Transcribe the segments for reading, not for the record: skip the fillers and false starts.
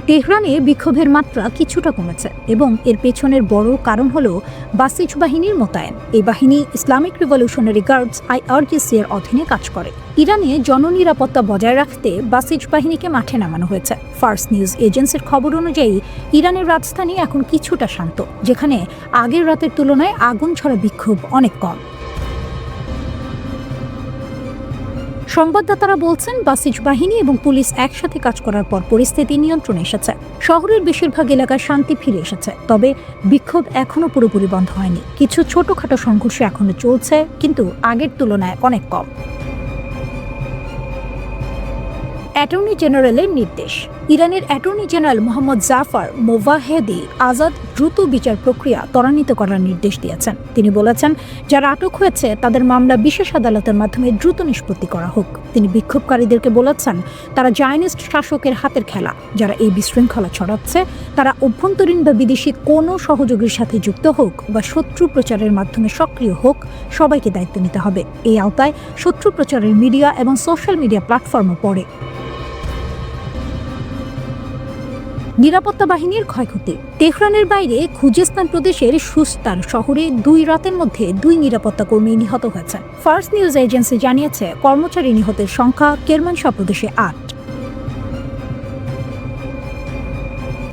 তেহরানে বিক্ষোভের মাত্রা কিছুটা কমেছে এবং এর পেছনের বড় কারণ হল বাসিজ বাহিনীর মোতায়েন। এই বাহিনী ইসলামিক রিভলিউশনারি গার্ডস IRGC এর অধীনে কাজ করে। ইরানে জননিরাপত্তা বজায় রাখতে বাসিজ বাহিনীকে মাঠে নামানো হয়েছে। ফার্স্ট নিউজ এজেন্সির খবর অনুযায়ী ইরানের রাজধানী এখন কিছুটা শান্ত, যেখানে আগের রাতের তুলনায় আগুন ছড়া বিক্ষোভ অনেক কম। সংবাদদাতারা বলছেন, বাসিজ বাহিনী এবং পুলিশ একসাথে কাজ করার পর পরিস্থিতি নিয়ন্ত্রণে এসেছে। শহরের বেশিরভাগ এলাকায় শান্তি ফিরে এসেছে, তবে বিক্ষোভ এখনো পুরোপুরি বন্ধ হয়নি। কিছু ছোটখাটো সংঘর্ষ এখনো চলছে, কিন্তু আগের তুলনায় অনেক কম। অ্যাটর্নি জেনারেলের নির্দেশ। ইরানের অ্যাটর্নি জেনারেল মোহাম্মদ জাফর মোভাহেদি আজাদ দ্রুত বিচার প্রক্রিয়া ত্বরান্বিত করার নির্দেশ দিয়েছেন। তিনি বলেছেন, যারা আটক হয়েছে তাদের মামলা বিশেষ আদালতের মাধ্যমে দ্রুত নিষ্পত্তি করা হোক। তিনি বিক্ষোভকারীদেরকে বলেছেন, তারা জায়নিস্ট শাসকের হাতের খেলা। যারা এই বিশৃঙ্খলা ছড়াচ্ছে তারা অভ্যন্তরীণ বা বিদেশি কোনো সহযোগীর সাথে যুক্ত হোক বা শত্রু প্রচারের মাধ্যমে সক্রিয় হোক, সবাইকে দায়িত্ব নিতে হবে। এই আওতায় শত্রু প্রচারের মিডিয়া এবং সোশ্যাল মিডিয়া প্ল্যাটফর্মও পড়ে। নিরাপত্তা বাহিনীর ক্ষয়ক্ষতি। তেহরানের বাইরে খুজেস্তান প্রদেশের সুস্তান শহরে 2 রাতের মধ্যে 2 নিরাপত্তা কর্মী নিহত হয়েছে। ফার্স্ট নিউজ এজেন্সি জানিয়েছে, কর্মচারী নিহতের সংখ্যা কেরমানশাহ প্রদেশে 8।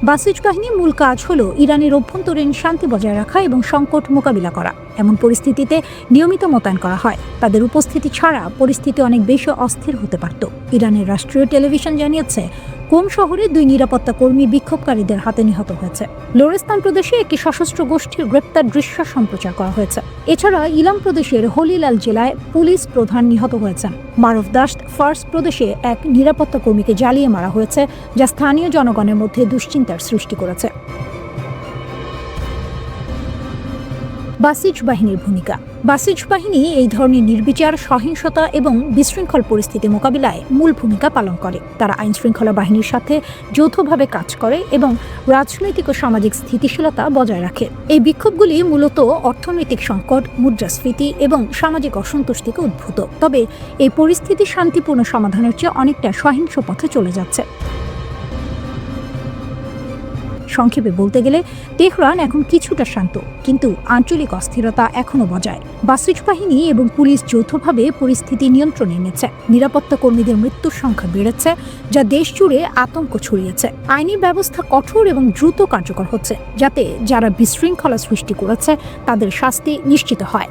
বাসিজ বাহিনীর মূল কাজ হল ইরানের অভ্যন্তরীণ শান্তি বজায় রাখা এবং সংকট মোকাবিলা করা। এমন পরিস্থিতিতে নিয়মিত মোতায়েন করা হয়। তাদের উপস্থিতি ছাড়া পরিস্থিতি অনেক বেশি অস্থির হতে পারত। ইরানের রাষ্ট্রীয় টেলিভিশন জানিয়েছে, কোম শহরে 2 নিরাপত্তা কর্মী বিক্ষোভকারীদের হাতে নিহত হয়েছে। লোরেস্তান প্রদেশে একটি সশস্ত্র গোষ্ঠীর গ্রেপ্তার দৃশ্য সম্প্রচার করা হয়েছে। এছাড়া ইলাম প্রদেশের হলিলাল জেলায় পুলিশ প্রধান নিহত হয়েছেন। মারফদাস্ট ফার্স প্রদেশে এক নিরাপত্তা কর্মীকে জ্বালিয়ে মারা হয়েছে, যা স্থানীয় জনগণের মধ্যে দুশ্চিন্তার সৃষ্টি করেছে। বাসিজ বাহিনীর ভূমিকা। বাসিজ বাহিনী এই ধরনের নির্বিচার, সহিংসতা এবং বিশৃঙ্খল পরিস্থিতি মোকাবিলায় মূল ভূমিকা পালন করে। তারা আইনশৃঙ্খলা বাহিনীর সাথে যৌথভাবে কাজ করে এবং রাজনৈতিক ও সামাজিক স্থিতিশীলতা বজায় রাখে। এই বিক্ষোভগুলি মূলত অর্থনৈতিক সংকট, মুদ্রাস্ফীতি এবং সামাজিক অসন্তোষ থেকে উদ্ভূত। তবে এই পরিস্থিতি শান্তিপূর্ণ সমাধানের চেয়ে অনেকটা সহিংস পথে চলে যাচ্ছে। সংক্ষেপে বলতে গেলে, তেহরান এখন কিছুটা শান্ত, কিন্তু আঞ্চলিক অস্থিরতা এখনো বজায়। বাসিজ বাহিনী এবং পুলিশ যৌথভাবে পরিস্থিতি নিয়ন্ত্রণে এনেছে। নিরাপত্তা কর্মীদের মৃত্যুর সংখ্যা বেড়েছে, যা দেশ জুড়ে আতঙ্ক ছড়িয়েছে। আইনি ব্যবস্থা কঠোর এবং দ্রুত কার্যকর হচ্ছে, যাতে যারা বিশৃঙ্খলা সৃষ্টি করেছে তাদের শাস্তি নিশ্চিত হয়।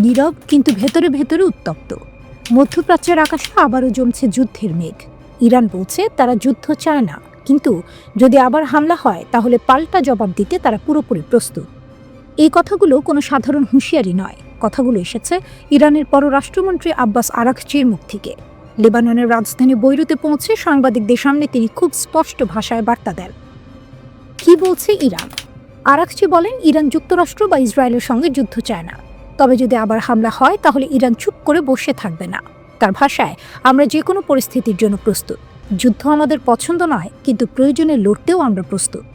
নীরব কিন্তু ভেতরে ভেতরে উত্তপ্ত। মধ্যপ্রাচ্যের আকাশে আবারও জমছে যুদ্ধের মেঘ। ইরান বলছে তারা যুদ্ধ চায় না, কিন্তু যদি আবার হামলা হয় তাহলে পাল্টা জবাব দিতে তারা পুরোপুরি প্রস্তুত। এই কথাগুলো কোনো সাধারণ হুঁশিয়ারি নয়। কথাগুলো এসেছে ইরানের পররাষ্ট্রমন্ত্রী আব্বাস আরাঘচির মুখ থেকে। লেবাননের রাজধানী বৈরুতে পৌঁছে সাংবাদিকদের সামনে তিনি খুব স্পষ্ট ভাষায় বার্তা দেন। কি বলছে ইরান? আরাঘচি বলেন, ইরান যুক্তরাষ্ট্র বা ইসরায়েলের সঙ্গে যুদ্ধ চায় না, তবে যদি আবার হামলা হয় তাহলে ইরান চুপ করে বসে থাকবে না। তার ভাষায়, আমরা যে কোনো পরিস্থিতির জন্য প্রস্তুত। যুদ্ধ আমাদের পছন্দ নয়, কিন্তু প্রয়োজনে লড়তেও আমরা প্রস্তুত।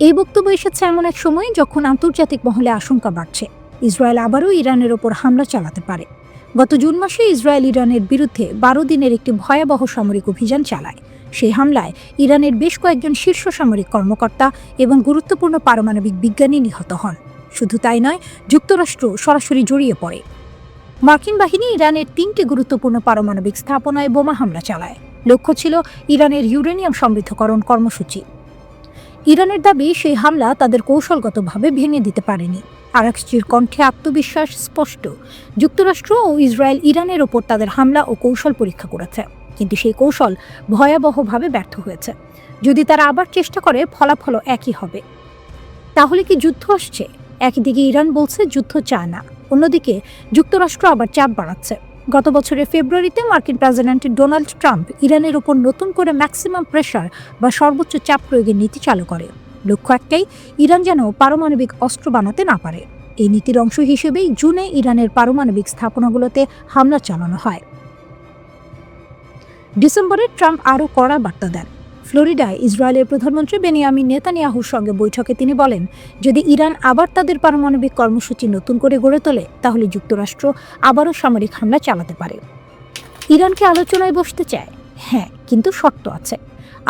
এই বক্তব্য এসেছে এমন এক সময় যখন আন্তর্জাতিক মহলে আশঙ্কা বাড়ছে ইসরায়েল আবারও ইরানের ওপর হামলা চালাতে পারে। গত জুন মাসে ইসরায়েল ইরানের বিরুদ্ধে 12 দিনের একটি ভয়াবহ সামরিক অভিযান চালায়। সেই হামলায় ইরানের বেশ কয়েকজন শীর্ষ সামরিক কর্মকর্তা এবং গুরুত্বপূর্ণ পারমাণবিক বিজ্ঞানী নিহত হন। শুধু তাই নয়, যুক্তরাষ্ট্র সরাসরি জড়িয়ে পড়ে। মার্কিন বাহিনী ইরানের 3টি গুরুত্বপূর্ণ পারমাণবিক স্থাপনায় বোমা হামলা চালায়। লক্ষ্য ছিল ইরানের ইউরেনিয়াম সমৃদ্ধকরণ কর্মসূচি। ইরানের দাবি, সেই হামলা তাদের কৌশলগতভাবে ভেঙে দিতে পারেনি। আরাঘচির কণ্ঠে আত্মবিশ্বাস স্পষ্ট। যুক্তরাষ্ট্র ও ইসরায়েল ইরানের ওপর তাদের হামলা ও কৌশল পরীক্ষা করেছে, কিন্তু সেই কৌশল ভয়াবহভাবে ব্যর্থ হয়েছে। যদি তারা আবার চেষ্টা করে, ফলাফল একই হবে। তাহলে কি যুদ্ধ আসছে? একদিকে ইরান বলছে যুদ্ধ চায় না, অন্যদিকে যুক্তরাষ্ট্র আবার চাপ বাড়াচ্ছে। গত বছরের ফেব্রুয়ারিতে মার্কিন প্রেসিডেন্ট ডোনাল্ড ট্রাম্প ইরানের ওপর নতুন করে ম্যাক্সিমাম প্রেশার বা সর্বোচ্চ চাপ প্রয়োগের নীতি চালু করে। লক্ষ্য একটাই, ইরান যেন পারমাণবিক অস্ত্র বানাতে না পারে। এই নীতির অংশ হিসেবেই জুনে ইরানের পারমাণবিক স্থাপনাগুলোতে হামলা চালানো হয়। ডিসেম্বরে ট্রাম্প আরও কড়া বার্তা দেন। ফ্লোরিডায় ইসরায়েলের প্রধানমন্ত্রী বেনিয়ামিন নেতানিয়াহুর সঙ্গে বৈঠকে তিনি বলেন, যদি ইরান আবার তাদের পারমাণবিক কর্মসূচি নতুন করে গড়ে তোলে, তাহলে যুক্তরাষ্ট্র আবারও সামরিক হামলা চালাতে পারে। ইরানকে আলোচনায় বসতে চায়, হ্যাঁ, কিন্তু শর্ত আছে।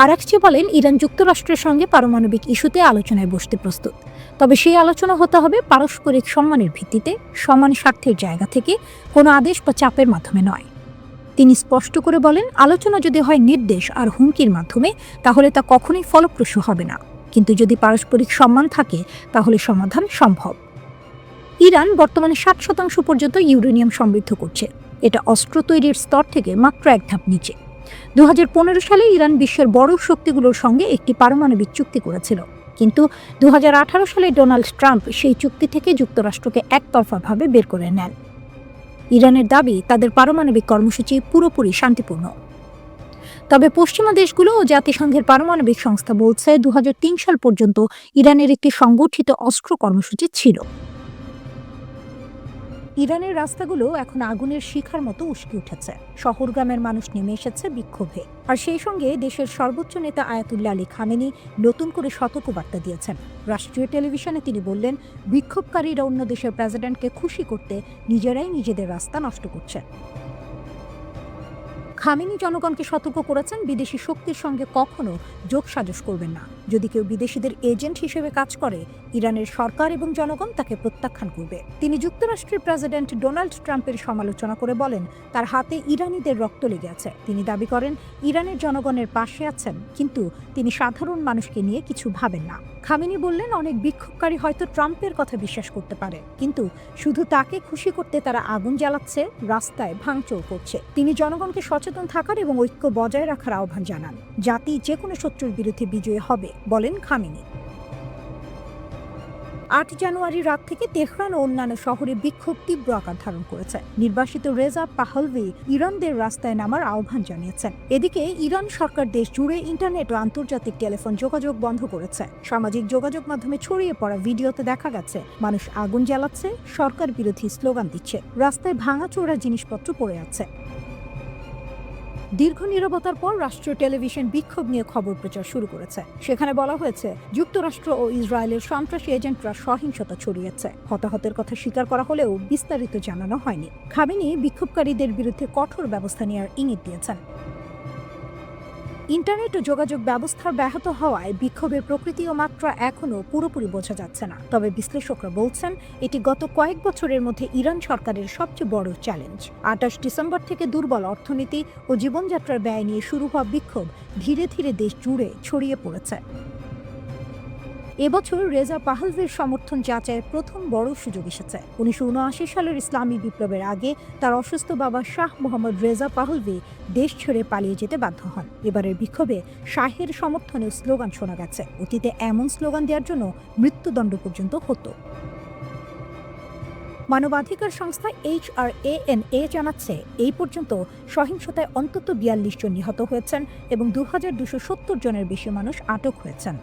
আরাকচি বলেন, ইরান যুক্তরাষ্ট্রের সঙ্গে পারমাণবিক ইস্যুতে আলোচনায় বসতে প্রস্তুত, তবে সেই আলোচনা হতে হবে পারস্পরিক সম্মানের ভিত্তিতে, সমান স্বার্থের জায়গা থেকে, কোনো আদেশ বা চাপের মাধ্যমে নয়। তিনি স্পষ্ট করে বলেন, আলোচনা যদি হয় নির্দেশ আর হুমকির মাধ্যমে, তাহলে তা কখনোই ফলপ্রসূ হবে না, কিন্তু যদি পারস্পরিক সম্মান থাকে তাহলে সমাধান সম্ভব। ইরান বর্তমানে 60% পর্যন্ত ইউরেনিয়াম সমৃদ্ধ করছে। এটা অস্ত্র তৈরির স্তর থেকে মাত্র এক ধাপ নিচে। 2015 সালে ইরান বিশ্বের বড় শক্তিগুলোর সঙ্গে একটি পারমাণবিক চুক্তি করেছিল, কিন্তু 2018 সালে ডোনাল্ড ট্রাম্প সেই চুক্তি থেকে যুক্তরাষ্ট্রকে একতরফাভাবে বের করে নেন। ইরানের দাবি, তাদের পারমাণবিক কর্মসূচি পুরোপুরি শান্তিপূর্ণ। তবে পশ্চিমা দেশগুলো ও জাতিসংঘের পারমাণবিক সংস্থা বলছে 2003 সাল পর্যন্ত ইরানের একটি সংগঠিত অস্ত্র কর্মসূচি ছিল। ইরানের রাস্তাগুলো এখন আগুনের শিখার মতো উস্কে উঠেছে। শহর গ্রামের মানুষ নেমে এসেছে বিক্ষোভে। আর সেই সঙ্গে দেশের সর্বোচ্চ নেতা আয়াতুল্লাহ আলী খামেনি নতুন করে সতর্কবার্তা দিয়েছেন। রাষ্ট্রীয় টেলিভিশনে তিনি বললেন, বিক্ষোভকারীরা অন্য দেশের প্রেসিডেন্টকে খুশি করতে নিজেরাই নিজেদের রাস্তা নষ্ট করছে। খামেনি জনগণকে সতর্ক করেছেন, বিদেশি শক্তির সঙ্গে কখনো যোগসাজশ করবেন না। যদি কেউ বিদেশিদের এজেন্ট হিসেবে কাজ করে, ইরানের সরকার এবং জনগণ তাকে প্রত্যাখ্যান করবে। তিনি যুক্তরাষ্ট্রের প্রেসিডেন্ট ডোনাল্ড ট্রাম্পের সমালোচনা করে বলেন, তার হাতে ইরানিদের রক্ত লেগে আছে। তিনি দাবি করেন, ইরানের জনগণের পাশে আছেন, কিন্তু তিনি সাধারণ মানুষকে নিয়ে কিছু ভাবেন না। খামেনি বললেন, অনেক বিক্ষোভকারী হয়তো ট্রাম্পের কথা বিশ্বাস করতে পারে, কিন্তু শুধু তাকে খুশি করতে তারা আগুন জ্বালাচ্ছে, রাস্তায় ভাঙচুর করছে। তিনি জনগণকে সচেতন থাকার এবং ঐক্য বজায় রাখার আহ্বান জানান। জাতি যে কোনো শত্রুর বিরুদ্ধে বিজয়ী হবে, বলেন খামেনি। 8 জানুয়ারি রাত থেকে তেহরান ও অন্যান্য শহরে বিক্ষোভ তীব্র আকার ধারণ করেছে। নির্বাসিত রেজা পাহলভি ইরানদের রাস্তায় নামার আহ্বান জানিয়েছেন। এদিকে ইরান সরকার দেশ জুড়ে ইন্টারনেট ও আন্তর্জাতিক টেলিফোন যোগাযোগ বন্ধ করেছে। সামাজিক যোগাযোগ মাধ্যমে ছড়িয়ে পড়া ভিডিওতে দেখা গেছে মানুষ আগুন জ্বালাচ্ছে, সরকার বিরোধী স্লোগান দিচ্ছে, রাস্তায় ভাঙাচোরা জিনিসপত্র পড়ে আছে। দীর্ঘ নীরবতার পর রাষ্ট্রীয় টেলিভিশন বিক্ষোভ নিয়ে খবর প্রচার শুরু করেছে। সেখানে বলা হয়েছে, যুক্তরাষ্ট্র ও ইসরায়েলের সন্ত্রাসী এজেন্টরা সহিংসতা ছড়িয়েছে। হতাহতের কথা স্বীকার করা হলেও বিস্তারিত জানানো হয়নি। খামেনি বিক্ষোভকারীদের বিরুদ্ধে কঠোর ব্যবস্থা নেওয়ার ইঙ্গিত দিয়েছেন। ইন্টারনেট ও যোগাযোগ ব্যবস্থার ব্যাহত হওয়ায় বিক্ষোভের প্রকৃতি ও মাত্রা এখনও পুরোপুরি বোঝা যাচ্ছে না। তবে বিশ্লেষকরা বলছেন, এটি গত কয়েক বছরের মধ্যে ইরান সরকারের সবচেয়ে বড় চ্যালেঞ্জ। 28 ডিসেম্বর থেকে দুর্বল অর্থনীতি ও জীবনযাত্রার ব্যয় নিয়ে শুরু হওয়া বিক্ষোভ ধীরে ধীরে দেশ জুড়ে ছড়িয়ে পড়েছে। এবছর রেজা পাহলভির সমর্থন যাচাইয়ের প্রথম বড় সুযোগ এসেছে। 1979 সালের ইসলামী বিপ্লবের আগে তার অসুস্থ বাবা শাহ মোহাম্মদ রেজা পাহলভি দেশ ছেড়ে পালিয়ে যেতে বাধ্য হন। এবারের বিক্ষোভে শাহের সমর্থনে স্লোগান শোনা গেছে। অতীতে এমন স্লোগান দেওয়ার জন্য মৃত্যুদণ্ড পর্যন্ত হতো। মানবাধিকার সংস্থা HRANA জানাচ্ছে, এই পর্যন্ত সহিংসতায় অন্তত 42 জন নিহত হয়েছেন এবং 2270 জনের বেশি মানুষ আটক হয়েছেন।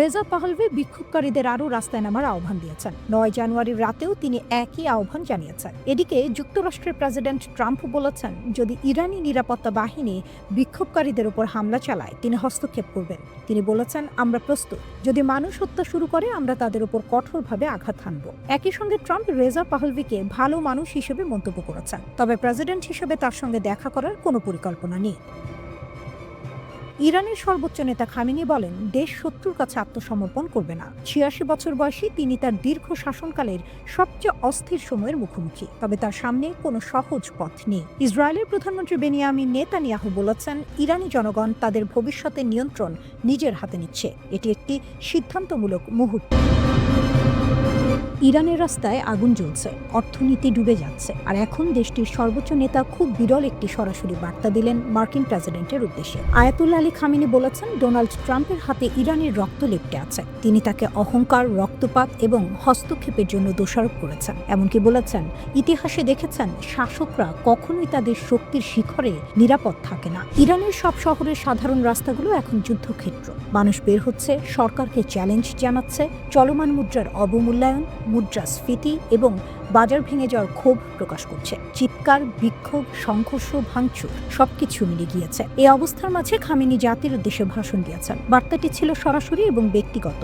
রেজা পাহলভি বিক্ষোভকারীদের আরও রাস্তায় নামার আহ্বান দিয়েছেন। 9 জানুয়ারির রাতেও তিনি একই আহ্বান জানিয়েছেন। এদিকে যুক্তরাষ্ট্রের প্রেসিডেন্ট ট্রাম্প বলেছেন, যদি ইরানি নিরাপত্তা বাহিনী বিক্ষোভকারীদের উপর হামলা চালায়, তিনি হস্তক্ষেপ করবেন। তিনি বলেছেন, আমরা প্রস্তুত। যদি মানুষ হত্যা শুরু করে, আমরা তাদের উপর কঠোরভাবে আঘাত হানব। একই সঙ্গে ট্রাম্প রেজা পাহলভিকে ভালো মানুষ হিসেবে মন্তব্য করেছেন, তবে প্রেসিডেন্ট হিসেবে তার সঙ্গে দেখা করার কোনো পরিকল্পনা নেই। ইরানের সর্বোচ্চ নেতা খামেনি বলেন, দেশ শত্রুর কাছে আত্মসমর্পণ করবে না। 86 বছর বয়সী তিনি তার দীর্ঘ শাসনকালের সবচেয়ে অস্থির সময়ের মুখোমুখি, তবে তার সামনে কোনো সহজ পথ নেই। ইসরায়েলের প্রধানমন্ত্রী বেনিয়ামিন নেতানিয়াহু বলেছেন, ইরানি জনগণ তাদের ভবিষ্যতের নিয়ন্ত্রণ নিজের হাতে নিচ্ছে। এটি একটি সিদ্ধান্তমূলক মুহূর্ত। ইরানের রাস্তায় আগুন জ্বলছে, অর্থনীতি ডুবে যাচ্ছে, আর এখন দেশটির সর্বোচ্চ নেতা খুব বিরল একটি সরাসরি বার্তা দিলেন মার্কিন প্রেসিডেন্টের উদ্দেশ্যে। আয়াতুল্লাহ আলী খামেনি বলেছেন, ডোনাল্ড ট্রাম্পের হাতে ইরানের রক্ত লেপ্টে আছে। তিনি তাকে অহংকার, রক্তপাত এবং হস্তক্ষেপের জন্য দোষারোপ করেছেন। এমনকি বলেছেন, ইতিহাসে দেখেছেন শাসকরা কখনোই তাদের শক্তির শিখরে নিরাপদ থাকে না। ইরানের সব শহরের সাধারণ রাস্তাগুলো এখন যুদ্ধক্ষেত্র। মানুষ বের হচ্ছে, সরকারকে চ্যালেঞ্জ জানাচ্ছে, চলমান মুদ্রার অবমূল্যায়ন, মুদ্রাস্ফীতি এবং বাজার ভেঙে যাওয়ার ক্ষোভ প্রকাশ করছে। চিৎকার, বিক্ষোভ, সংঘর্ষ, ভাঙচুর সবকিছু মিলে গিয়েছে। এই অবস্থার মাঝে খামেনি জাতির উদ্দেশ্যে ভাষণ দিয়েছেন। বার্তাটি ছিল সরাসরি এবং ব্যক্তিগত।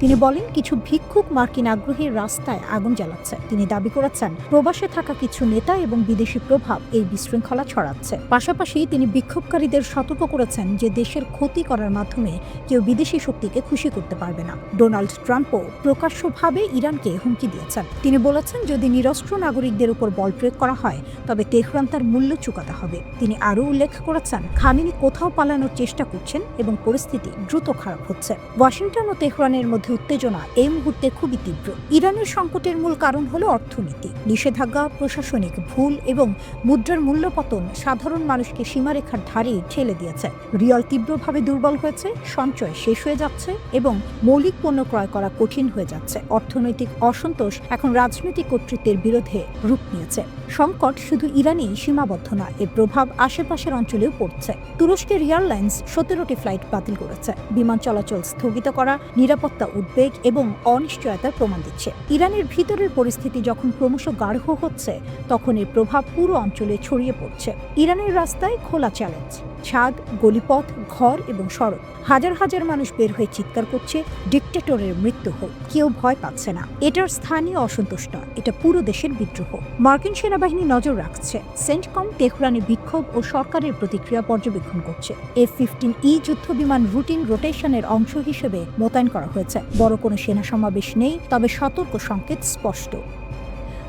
তিনি বলেন, কিছু ভিক্ষুক মার্কিন আগ্রহীর রাস্তায় আগুন জ্বালাচ্ছে। তিনি দাবি করেছেন, প্রবাসে থাকা কিছু নেতা এবং বিদেশি প্রভাব এই বিশৃঙ্খলা ছড়াচ্ছে। পাশাপাশি তিনি বিক্ষোভকারীদের সতর্ক করেছেন যে দেশের ক্ষতি করার মাধ্যমে কেউ বিদেশি শক্তিকে খুশি করতে পারবে না। ডোনাল্ড ট্রাম্পও প্রকাশ্যভাবে ইরানকে হুমকি দিয়েছেন। তিনি বলেছেন, যদি নিরস্ত্র নাগরিকদের উপর বল প্রয়োগ করা হয় তবে তেহরান তার মূল্য চুকাতে হবে। তিনি আরও উল্লেখ করেছেন, খামেনি কোথাও পালানোর চেষ্টা করছেন এবং পরিস্থিতি দ্রুত খারাপ হচ্ছে। ওয়াশিংটন ও তেহরানের মধ্যে উত্তেজনা এই মুহূর্তে খুবই তীব্র। ইরানের সংকটের মূল কারণ হলো অর্থনীতি। নিষেধাজ্ঞা, প্রশাসনিক ভুল এবং মুদ্রার মূল্যপতন সাধারণ মানুষকে সীমারেখার ধারে ঠেলে দিয়েছে। রিয়াল তীব্রভাবে দুর্বল হয়েছে, সঞ্চয় শেষ হয়ে যাচ্ছে এবং মৌলিক পণ্য ক্রয় করা কঠিন হয়ে যাচ্ছে। অর্থনৈতিক অসন্তোষ এখন রাজনৈতিক কর্তৃত্বের বিরুদ্ধে রূপ নিয়েছে। সংকট শুধু ইরানেই সীমাবদ্ধ নয়, এর প্রভাব আশেপাশের অঞ্চলেও পড়ছে। তুরস্কের এয়ারলাইন্স 17টি ফ্লাইট বাতিল করেছে। বিমান চলাচল স্থগিত করা নিরাপত্তা উদ্বেগ এবং অনিশ্চয়তার প্রমাণ দিচ্ছে। ইরানের ভিতরের পরিস্থিতি যখন ক্রমশ গাঢ় হচ্ছে, তখন এর প্রভাব পুরো অঞ্চলে ছড়িয়ে পড়ছে। ইরানের রাস্তায় খোলা চ্যালেঞ্জ, ছাদ, গলিপথ, ঘর এবং সড়ক। হাজার হাজার মানুষ বের হয়ে চিৎকার করছে, ডিক্টেটরের মৃত্যু হোক। কেউ ভয় পাচ্ছে না। এটার স্থানীয় অসন্তোষ নয়, এটা পুরো দেশের বিদ্রোহ। মার্কিন সেনাবাহিনী নজর রাখছে। সেন্টকম তেহরানে বিক্ষোভ ও সরকারের প্রতিক্রিয়া পর্যবেক্ষণ করছে। F-15E যুদ্ধ বিমান রুটিন রোটেশনের অংশ হিসেবে মোতায়েন করা হয়েছে। বড় কোনো সেনা সমাবেশ নেই, তবে সতর্ক সংকেত স্পষ্ট।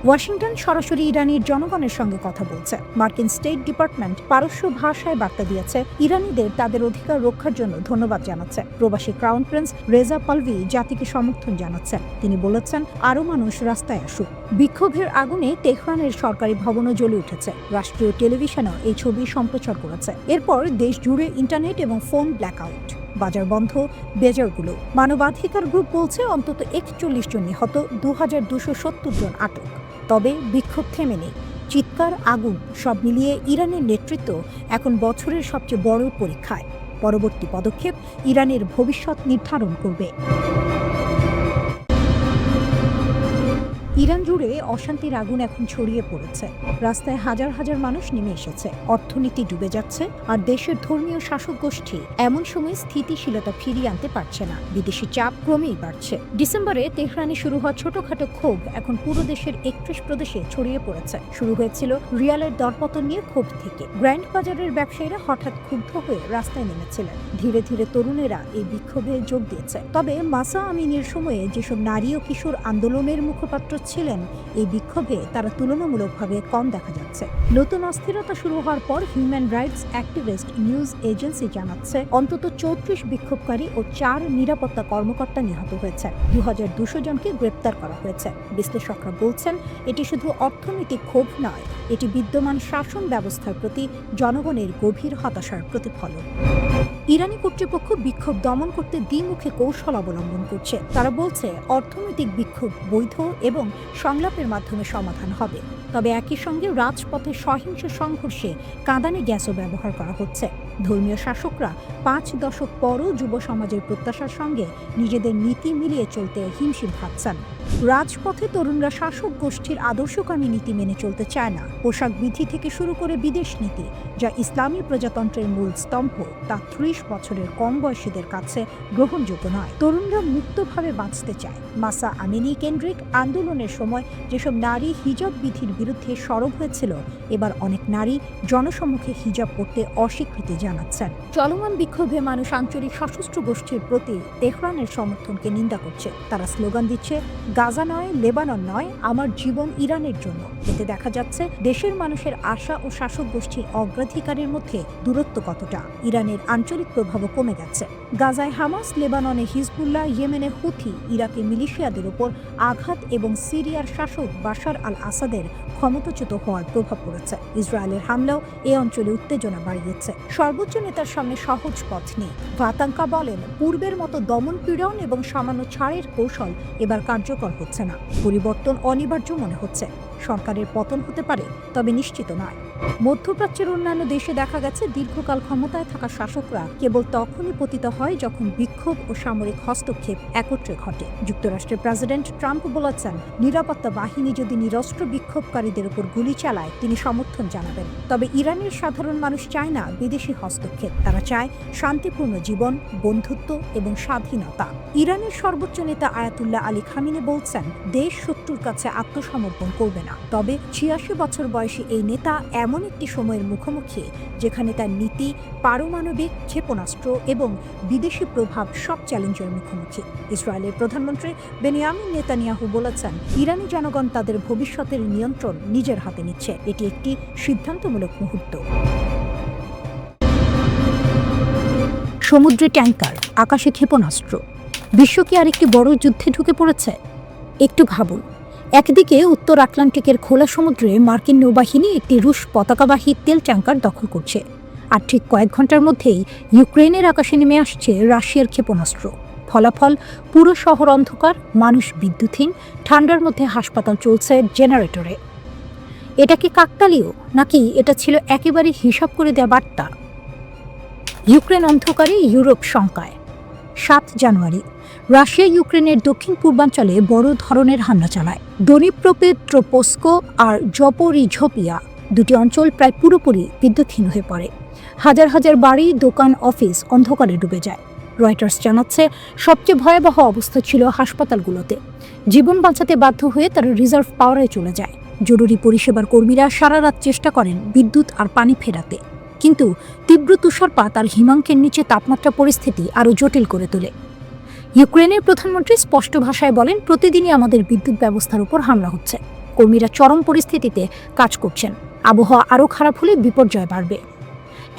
ওয়াশিংটন সরাসরি ইরানের জনগণের সঙ্গে কথা বলছে। মার্কিন স্টেট ডিপার্টমেন্ট পারস্য ভাষায় বার্তা দিয়েছে, ইরানিদের তাদের অধিকার রক্ষার জন্য ধন্যবাদ জানাচ্ছে। প্রবাসী ক্রাউন প্রিন্স রেজা পালভি জাতিকে সমর্থন জানাচ্ছেন। তিনি বলেছেন, আরও মানুষ রাস্তায় আসুক। বিক্ষোভের আগুনে তেহরানের সরকারি ভবনও জ্বলে উঠেছে। রাষ্ট্রীয় টেলিভিশনও এই ছবি সম্প্রচার করেছে। এরপর দেশ জুড়ে ইন্টারনেট এবং ফোন ব্ল্যাকআউট, বাজার বন্ধ, বেজারগুলো। মানবাধিকার গ্রুপ বলছে অন্তত 41 জন নিহত, 2270 জন আটক। তবে বিক্ষোভ থেমে নেই। চিৎকার, আগুন সব মিলিয়ে ইরানের নেতৃত্ব এখন বছরের সবচেয়ে বড় পরীক্ষায়। পরবর্তী পদক্ষেপ ইরানের ভবিষ্যৎ নির্ধারণ করবে। ইরান জুড়ে অশান্তির আগুন এখন ছড়িয়ে পড়েছে। রাস্তায় হাজার হাজার মানুষ নেমে এসেছে। অর্থনীতি ডুবে যাচ্ছে, আর দেশের ধর্মীয় শাসক গোষ্ঠী এমন সময় স্থিতিশীলতা ফিরিয়ে আনতে পারছে না। বিদেশি চাপ ক্রমেই বাড়ছে। ডিসেম্বরে তেহরানে শুরু হওয়া ছোটখাটো ক্ষোভ এখন পুরো দেশের 31 প্রদেশে ছড়িয়ে পড়েছে। শুরু হয়েছিল রিয়ালের দরপতন নিয়ে ক্ষোভ থেকে। গ্র্যান্ড বাজারের ব্যবসায়ীরা হঠাৎ ক্ষুব্ধ হয়ে রাস্তায় নেমেছিলেন। ধীরে ধীরে তরুণেরা এই বিক্ষোভে যোগ দিয়েছে। তবে মাসা আমিনের সময়ে যেসব নারী ও কিশোর আন্দোলনের মুখপাত্র ছিলেন, এই বিক্ষোভে তারা তুলনামূলকভাবে কম দেখা যাচ্ছে। নতুন অস্থিরতা শুরু হওয়ার পর human rights activist news agency জানাচ্ছে, অন্তত 34 বিক্ষোভকারী ও 4 নিরাপত্তা কর্মকর্তা নিহত হয়েছে। 2200 জনকে গ্রেপ্তার করা হয়েছে। বিশ্লেষকরা বলছেন, এটি শুধু অর্থনৈতিক ক্ষোভ নয়, এটি বিদ্যমান শাসন ব্যবস্থার প্রতি জনগণের গভীর হতাশার প্রতিফলন। ইরানি কর্তৃপক্ষ বিক্ষোভ দমন করতে দ্বিমুখী কৌশল অবলম্বন করছে। তারা বলছে, অর্থনৈতিক বিক্ষোভ বৈধ এবং সংলাপের মাধ্যমে সমাধান হবে। তবে একই সঙ্গে রাজপথে সহিংস সংঘর্ষে কাঁদানে গ্যাসও ব্যবহার করা হচ্ছে। ধর্মীয় শাসকরা 5 দশক পরও যুব সমাজের প্রত্যাশার সঙ্গে নিজেদের নীতি মিলিয়ে চলতে হিমশিম খাচ্ছেন। রাজপথে তরুণরা শাসক গোষ্ঠীর আদর্শকামী নীতি মেনে চলতে চায় না। পোশাক বিধি থেকে শুরু করে বিদেশ নীতি, যা ইসলামী প্রজাতন্ত্রের মূল স্তম্ভ, তা 30 বছরের কম বয়সীদের কাছে গ্রহণযোগ্য নয়। তরুণরা মুক্তভাবে বাঁচতে চায়। মাসা আমিনি কেন্দ্রিক আন্দোলনের সময় যেসব নারী হিজাব বিধির বিরুদ্ধে সরব হয়েছিল, এবার অনেক নারী জনসম্মুখে হিজাব পরতে অস্বীকৃতি জানাচ্ছেন। চলমান বিক্ষোভে মানুষ আঞ্চলিক সশস্ত্র গোষ্ঠীর প্রতি তেহরানের সমর্থনকে নিন্দা করছে। তারা স্লোগান দিচ্ছে, গাজা নয়, লেবানন নয়, আমার জীবন ইরানের জন্য। এতে দেখা যাচ্ছে দেশের মানুষের আশা ও শাসক গোষ্ঠীর অগ্রাধিকারের মধ্যে দূরত্ব কতটা। ইরানের আঞ্চলিক প্রভাবও কমে গেছে। গাজায় হামাস, লেবাননে হিজবুল্লাহ, ইয়েমেনে হুথি, ইরাকে মিলিশিয়াদের উপর আঘাত এবং সিরিয়ার শাসক বাশার আল আসাদের ক্ষমতাচ্যুত হওয়ার প্রভাব পড়েছে। ইসরায়েলের হামলাও এ অঞ্চলে উত্তেজনা বাড়িয়েছে। সর্বোচ্চ নেতার সামনে সহজ পথ নেই। ভাতাঙ্কা বলেন, পূর্বের মতো দমন পীড়ন এবং সামান্য ছাড়ের কৌশল এবার কার্যকর হচ্ছে না। পরিবর্তন অনিবার্য মনে হচ্ছে। সরকারের পতন হতে পারে, তবে নিশ্চিত নয়। মধ্যপ্রাচ্যের অন্যান্য দেশে দেখা গেছে দীর্ঘকাল ক্ষমতায় থাকা শাসকরা কেবল তখনই পতিত হয় যখন বিক্ষোভ ও সামরিক হস্তক্ষেপ একত্রে ঘটে। যুক্তরাষ্ট্রের প্রেসিডেন্ট ট্রাম্প বলেছেন, নিরাপত্তা বাহিনী যদি নিরস্ত্র বিক্ষোভকারীদের উপর গুলি চালায় তিনি সমর্থন জানাবেন। তবে ইরানের সাধারণ মানুষ চায় না বিদেশি হস্তক্ষেপ, তারা চায় শান্তিপূর্ণ জীবন, বন্ধুত্ব এবং স্বাধীনতা। ইরানের সর্বোচ্চ নেতা আয়াতুল্লাহ আলী খামিনি বলছেন, দেশ শত্রুর কাছে আত্মসমর্পণ করবে না। তবে ৮৬ বছর বয়সী এই নেতা এমন একটি সময়ের মুখোমুখি যেখানে তার নীতি, পারমাণবিক ক্ষেপণাস্ত্র এবং বিদেশি প্রভাব সব চ্যালেঞ্জের মুখোমুখি। ইসরায়েলের প্রধানমন্ত্রী বেনিয়ামিন নেতানিয়াহু বলেছেন, ইরানি জনগণ তাদের ভবিষ্যতের নিয়ন্ত্রণ নিজের হাতে নিচ্ছে, এটি একটি সিদ্ধান্তমূলক মুহূর্ত। সমুদ্রে ট্যাঙ্কার, আকাশে ক্ষেপণাস্ত্র, বিশ্ব কি আরেকটি বড় যুদ্ধে ঢুকে পড়েছে? একটু ভাবুন, একদিকে উত্তর আটলান্টিকের খোলা সমুদ্রে মার্কিন নৌবাহিনী একটি রুশ পতাকাবাহী তেল ট্যাঙ্কার দখল করছে, আর ঠিক কয়েক ঘন্টার মধ্যেই ইউক্রেনের আকাশে নেমে আসছে রাশিয়ার ক্ষেপণাস্ত্র। ফলাফল, পুরো শহর অন্ধকার, মানুষ বিদ্যুৎহীন, ঠান্ডার মধ্যে হাসপাতাল চলছে জেনারেটরে। এটা কি কাকতালীয়, নাকি এটা ছিল একেবারে হিসাব করে দেওয়া বার্তা? ইউক্রেন অন্ধকারে, ইউরোপ শঙ্কায়। ৭ জানুয়ারি রাশিয়া ইউক্রেনের দক্ষিণ পূর্বাঞ্চলে বড় ধরনের হামলা চালায়। দনিপ্রোপেট্রোপস্ক আর জপোরিঝোপিয়া দুটি অঞ্চল প্রায় পুরোপুরি বিদ্যুৎহীন হয়ে পড়ে। হাজার হাজার বাড়ি, দোকান, অফিস অন্ধকারে ডুবে যায়। রয়টার্স জানাচ্ছে, সবচেয়ে ভয়াবহ অবস্থা ছিল হাসপাতালগুলোতে। জীবন বাঁচাতে বাধ্য হয়ে তারা রিজার্ভ পাওয়ারে চলে যায়। জরুরি পরিষেবার কর্মীরা সারা রাত চেষ্টা করেন বিদ্যুৎ আর পানি ফেরাতে, কিন্তু তীব্র তুষারপাত আর হিমাঙ্কের নিচে তাপমাত্রা পরিস্থিতি আরও জটিল করে তোলে। ইউক্রেনের প্রধানমন্ত্রী স্পষ্ট ভাষায় বলেন, প্রতিদিনই আমাদের বিদ্যুৎ ব্যবস্থার উপর হামলা হচ্ছে। কর্মীরা চরম পরিস্থিতিতে কাজ করছেন। আবহাওয়া আরও খারাপ হলে বিপর্যয় বাড়বে।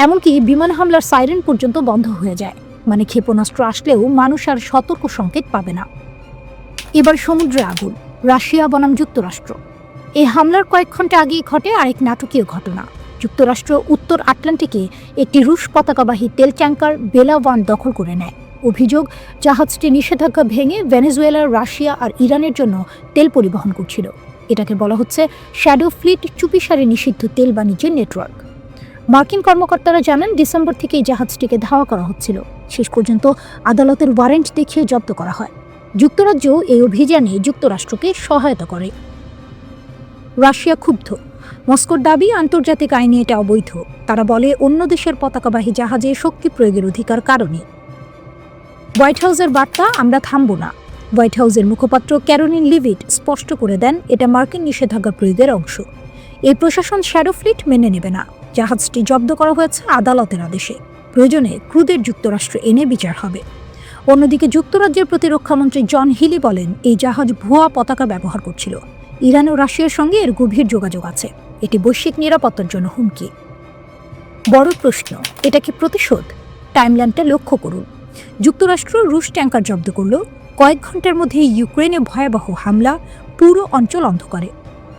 এমনকি বিমান হামলার সাইরেন পর্যন্ত বন্ধ হয়ে যায়, মানে ক্ষেপণাস্ত্র আসলেও মানুষ আর সতর্ক সংকেত পাবে না। এবার সমুদ্রে আগুন, রাশিয়া বনাম যুক্তরাষ্ট্র। এই হামলার কয়েক ঘন্টা আগেই ঘটে আরেক নাটকীয় ঘটনা। যুক্তরাষ্ট্র উত্তর আটলান্টিকে একটি রুশ পতাকাবাহী তেল ট্যাঙ্কার বেলা 1 দখল করে নেয়। অভিযোগ, জাহাজটি নিষেধাজ্ঞা ভেঙে ভেনেজুয়েলা, রাশিয়া আর ইরানের জন্য তেল পরিবহন করছিল। এটাকে বলা হচ্ছে শ্যাডো ফ্লিট, চুপিসারে নিষিদ্ধ তেল বাণিজ্যের নেটওয়ার্ক। মার্কিন কর্মকর্তারা জানান, ডিসেম্বর থেকে এই জাহাজটিকে ধাওয়া করা হচ্ছিল। শেষ পর্যন্ত আদালতের ওয়ারেন্ট দেখিয়ে জব্দ করা হয়। যুক্তরাজ্য এই অভিযানে যুক্তরাষ্ট্রকে সহায়তা করে। রাশিয়া ক্ষুব্ধ। মস্কোর দাবি, আন্তর্জাতিক আইনে এটা অবৈধ। তারা বলে, অন্য দেশের পতাকাবাহী জাহাজে শক্তি প্রয়োগের অধিকার কারণে। হোয়াইট হাউসের বার্তা, আমরা থামব না। হোয়াইট হাউসের মুখপাত্র ক্যারোলিন লিভিট স্পষ্ট করে দেন, এটা মার্কিন নিষেধাজ্ঞা প্রয়োগের অংশ। এই প্রশাসন শ্যাডো ফ্লিট মেনে নেবে না। জাহাজটি জব্দ করা হয়েছে আদালতের আদেশে। প্রয়োজনে ক্রুদের যুক্তরাষ্ট্রে এনে বিচার হবে। অন্যদিকে যুক্তরাজ্যের প্রতিরক্ষামন্ত্রী জন হিলি বলেন, এই জাহাজ ভুয়া পতাকা ব্যবহার করছিল। ইরান ও রাশিয়ার সঙ্গে এর গভীর যোগাযোগ আছে। এটি বৈশ্বিক নিরাপত্তার জন্য হুমকি। বড় প্রশ্ন, এটা কি প্রতিশোধ? টাইমলাইনটা লক্ষ্য করুন। যুক্তরাষ্ট্র রুশ ট্যাঙ্কার জব্দ করল, কয়েক ঘন্টার মধ্যে ইউক্রেনে ভয়াবহ হামলা, পুরো অঞ্চল অন্ধকারে।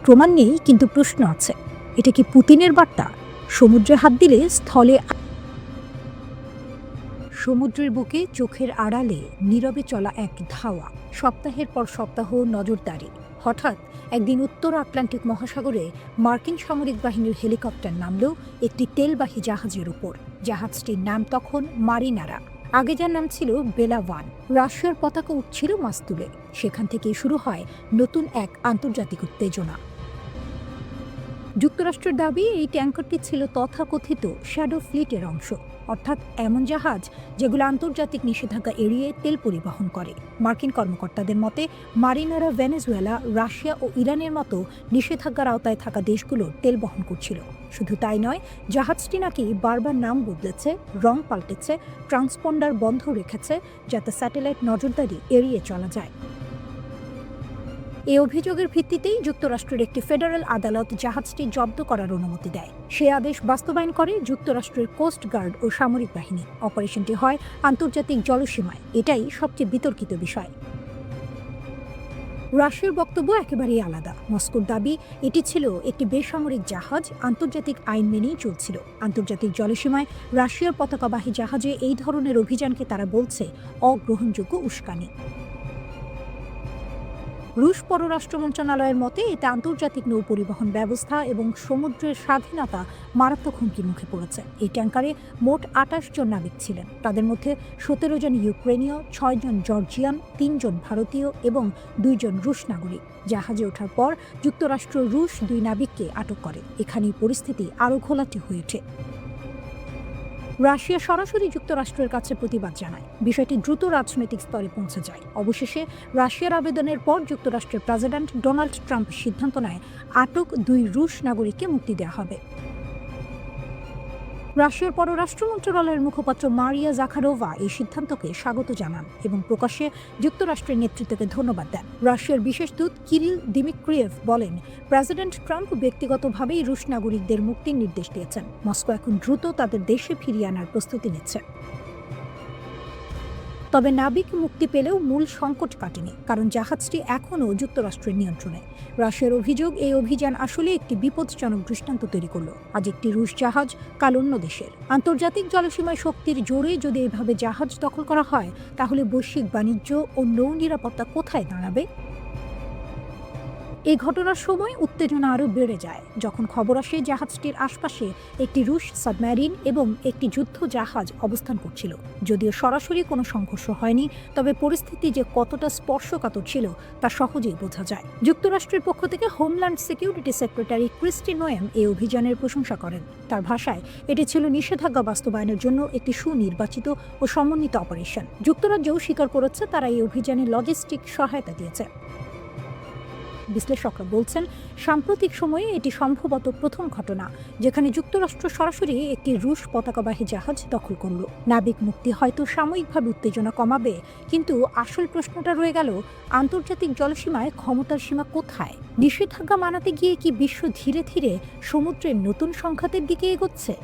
প্রমাণ নেই, কিন্তু প্রশ্ন আছে। এটা কি পুতিনের বার্তা? সমুদ্রে হাত দিলে স্থলে। সমুদ্রের বুকে চোখের আড়ালে নীরবে চলা এক ধাওয়া, সপ্তাহের পর সপ্তাহ নজরদারি। হঠাৎ একদিন উত্তর আটলান্টিক মহাসাগরে মার্কিন সামরিক বাহিনীর হেলিকপ্টার নামল একটি তেলবাহী জাহাজের উপর। জাহাজটির নাম তখন মারিনারা। আগে যার নাম ছিল বেলা 1। রাশিয়ার পতাকা উঠছিল মাস্তুলে। সেখান থেকেই শুরু হয় নতুন এক আন্তর্জাতিক উত্তেজনা। যুক্তরাষ্ট্রের দাবি, এই ট্যাঙ্কারটি ছিল তথাকথিত শ্যাডো ফ্লিটের অংশ, অর্থাৎ এমন জাহাজ যেগুলো আন্তর্জাতিক নিষেধাজ্ঞা এড়িয়ে তেল পরিবহন করে। মার্কিন কর্মকর্তাদের মতে, মারিনারা ভেনেজুয়েলা, রাশিয়া ও ইরানের মতো নিষেধাজ্ঞার আওতায় থাকা দেশগুলোর তেল বহন করছিল। শুধু তাই নয়, জাহাজটি নাকি বারবার নাম বদলেছে, রং পাল্টেছে, ট্রান্সপন্ডার বন্ধ রেখেছে, যাতে স্যাটেলাইট নজরদারি এড়িয়ে চলা যায়। এই অভিযোগের ভিত্তিতেই যুক্তরাষ্ট্রের একটি ফেডারেল আদালত জাহাজটি জব্দ করার অনুমতি দেয়। সে আদেশ বাস্তবায়ন করে যুক্তরাষ্ট্রের কোস্ট গার্ড ও সামরিক বাহিনী। অপারেশনটি হয় আন্তর্জাতিক জলসীমায়। এটাই সবচেয়ে বিতর্কিত বিষয়। রাশিয়ার বক্তব্য একেবারেই আলাদা। মস্কোর দাবি, এটি ছিল একটি বেসামরিক জাহাজ, আন্তর্জাতিক আইন মেনেই চলছিল। আন্তর্জাতিক জলসীমায় রাশিয়ার পতাকাবাহী জাহাজে এই ধরনের অভিযানকে তারা বলছে অগ্রহণযোগ্য উস্কানি। রুশ পররাষ্ট্র মন্ত্রণালয়ের মতে এতে আন্তর্জাতিক নৌ পরিবহন ব্যবস্থা এবং সমুদ্রের স্বাধীনতা মারাত্মক হুমকির মুখে পড়েছে। এই ট্যাঙ্কারে মোট ২৮ জন নাবিক ছিলেন। তাদের মধ্যে ১৭ জন ইউক্রেনীয়, ৬ জন জর্জিয়ান, ৩ জন ভারতীয় এবং ২ জন রুশ নাগরিক। জাহাজে ওঠার পর যুক্তরাষ্ট্র রুশ ২ নাবিককে আটক করে। এখানেই পরিস্থিতি আরও ঘোলাটে হয়ে ওঠে। রাশিয়া সরাসরি যুক্তরাষ্ট্রের কাছে প্রতিবাদ জানায়। বিষয়টি দ্রুত রাজনৈতিক স্তরে পৌঁছে যায়। অবশেষে রাশিয়ার আবেদনের পর যুক্তরাষ্ট্রের প্রেসিডেন্ট ডোনাল্ড ট্রাম্প সিদ্ধান্ত নেয় আটক ২ রুশ নাগরিককে মুক্তি দেওয়া হবে। রাশিয়ার পররাষ্ট্র মন্ত্রণালয়ের মুখপাত্র মারিয়া জাখারোভা এই সিদ্ধান্তকে স্বাগত জানান এবং প্রকাশ্যে যুক্তরাষ্ট্রের নেতৃত্বকে ধন্যবাদ দেন। রাশিয়ার বিশেষ দূত কিরিল দিমিত্রিয়েভ বলেন, প্রেসিডেন্ট ট্রাম্প ব্যক্তিগতভাবেই রুশ নাগরিকদের মুক্তির নির্দেশ দিয়েছেন। মস্কো এখন দ্রুত তাদের দেশে ফিরিয়ে আনার প্রস্তুতি নিচ্ছে। তবে নাবিক মুক্তি পেলেও মূল সংকট কাটেনি, কারণ জাহাজটি এখনও যুক্তরাষ্ট্রের নিয়ন্ত্রণে। রাশিয়ার অভিযোগ, এই অভিযান আসলে একটি বিপজ্জনক দৃষ্টান্ত তৈরি করল। আজ একটি রুশ জাহাজ, কাল অন্য দেশের। আন্তর্জাতিক জলসীমায় শক্তির জোরে যদি এভাবে জাহাজ দখল করা হয়, তাহলে বৈশ্বিক বাণিজ্য ও নৌ নিরাপত্তা কোথায় দাঁড়াবে? এই ঘটনার সময় উত্তেজনা আরও বেড়ে যায় যখন খবর আসে জাহাজটির আশপাশে একটি রুশ সাবমেরিন এবং একটি যুদ্ধ জাহাজ অবস্থান করছিল। যদিও সরাসরি কোনো সংঘর্ষ হয়নি, তবে পরিস্থিতি যে কতটা স্পর্শকাতর ছিল তা সহজেই বোঝা যায়। যুক্তরাষ্ট্রের পক্ষ থেকে homeland security secretary Kristi Noem এই অভিযানের প্রশংসা করেন। তার ভাষায়, এটি ছিল নিষেধাজ্ঞা বাস্তবায়নের জন্য একটি সুনির্বাচিত ও সমন্বিত অপারেশন। যুক্তরাজ্যও স্বীকার করেছে তারা এই অভিযানে লজিস্টিক সহায়তা দিয়েছে। বিশ্লেষকরা বলছেন, সাম্প্রতিক সময়ে এটি সম্ভবত প্রথম ঘটনা যেখানে যুক্তরাষ্ট্র সরাসরি একটি রুশ পতাকাবাহী জাহাজ দখল করল। নাবিক মুক্তি হয়তো সাময়িকভাবে উত্তেজনা কমাবে, কিন্তু আসল প্রশ্নটা রয়ে গেল, আন্তর্জাতিক জলসীমায় ক্ষমতার সীমা কোথায়? নিষেধাজ্ঞা মানাতে গিয়ে কি বিশ্ব ধীরে ধীরে সমুদ্রের নতুন সংঘাতের দিকে এগোচ্ছে?